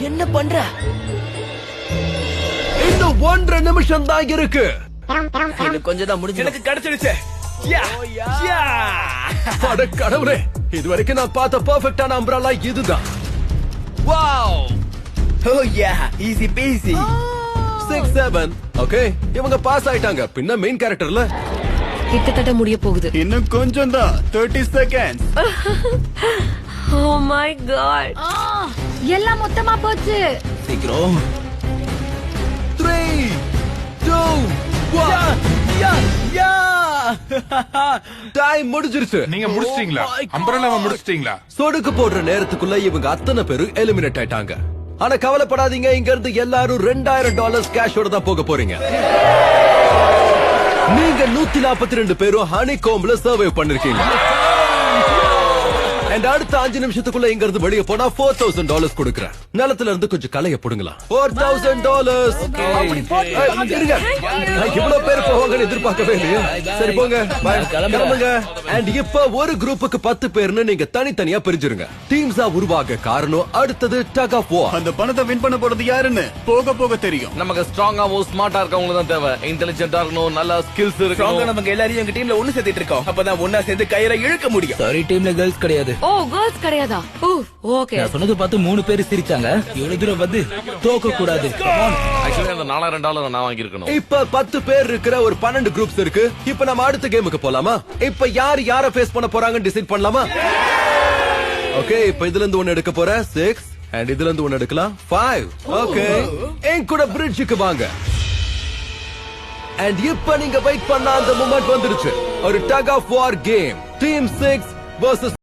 என்ன பண்ற? இன்னும் 1.5 நிமிஷம் தான் இருக்கு. எனக்கு கொஞ்சம் தான் முடிஞ்சு. எனக்கு கிடைச்சிடுச்சு. அட கடவுளே, இதுவரைக்கும் நான் பார்த்த பெர்ஃபெக்ட்டான அம்ப்ரெல்லா இதுதான். வாவ், ஓ யா, ஈஸி பீஸி. 6 7. ஓகே, இவங்க பாஸ் ஆயிட்டாங்க. பின்ன மெயின் கேரக்டர்ல கிட்டத்தட்ட முடிய போகுது. இன்னும் கொஞ்சம் தான். 30 செகண்ட்ஸ். ஓ மை காட், எல்லாம் மொத்தமா போச்சு. சீக்கிரம். 3 2 1. டைம் முடிஞ்சிருச்சு. நீங்க முடிச்சிட்டீங்களா? அம்பரலாவை முடிச்சிட்டீங்களா? சொடுக்கு போடுற நேரத்துக்குள்ள இவங்க அத்தனை பேரும் எலிமினேட் ஆயிட்டாங்க. ஆனா கவலைப்படாதீங்க, இங்க இருந்து எல்லாரும் $2000 கேஷோட தான் போக போறீங்க. நீங்க 142 பேரும் ஹனி கோம்ல சர்வே பண்ணிருக்கீங்க. And அடுத்த 5 நிமிஷத்துக்குள்ள இங்க இருந்து வெளியே போனா $4000 கொடுக்கறேன். நிலத்துல இருந்து கொஞ்சம் கலைய புடுங்களா. $4000. இருங்க, இவ்வளவு பேர் போவாங்கன்னு எதிர்பார்க்கவே இல்லையே. சரி போங்க, கிளம்புங்க. அண்ட் இப்ப ஒரு குரூப்புக்கு 10 பேர்னு நீங்க தனித்தனியா பிரிஞ்சிருங்க. டீம்ஸா உருவாக காரணம் அடுத்தது டக் ஆஃப் வார். அந்த பணத்தை வின் பண்ண போறது யாருன்னு போக போக தெரியும். நமக்கு ஸ்ட்ராங்காவும் ஸ்மார்ட்டா இருக்கவங்க தான் தேவை. இன்டெலிஜென்ட்டா இருக்கணும், நல்ல ஸ்கில்ஸ் இருக்கணும். நமக்கு எல்லாரையும் எங்க டீம்ல ஒண்ணு சேர்த்துட்டு இருக்கோம். அப்பதான் ஒண்ணா சேர்ந்து கயிறை இழுக்க முடியும். சாரி, டீம்ல கேர்ள்ஸ் கிடையாது. ஓ, கேர்ள்ஸ் கிடையாதா? ஓகே. நான் சொன்னது பார்த்து 3 பேர் சிரிச்சாங்க. இவ்வளவு தூரம் வந்து தோக்க கூடாது. ஆக்சுவலி அந்த $4000 நான் வாங்கியிருக்கணும். இப்ப 10 பேர் இருக்கிற ஒரு 12 குரூப்ஸ் இருக்கு. இப்ப நம்ம அடுத்த கேமுக்கு போலாமா? இப்ப யார ஃபேஸ் பண்ண போறாங்கன்னு டிசைட் பண்ணலாமா? ஓகே, இப்ப இதுல இருந்து ஒன்னு எடுக்க போறேன் 6 அண்ட் இதுல இருந்து ஒன்னு எடுக்கலாம் 5. ஓகே, என் கூட பிரிட்ஜுக்கு வாங்க. அண்ட் இப்ப நீங்க வெயிட் பண்ண அந்த மொமெண்ட் வந்துருச்சு. ஒரு tug of war game. Team 6 vs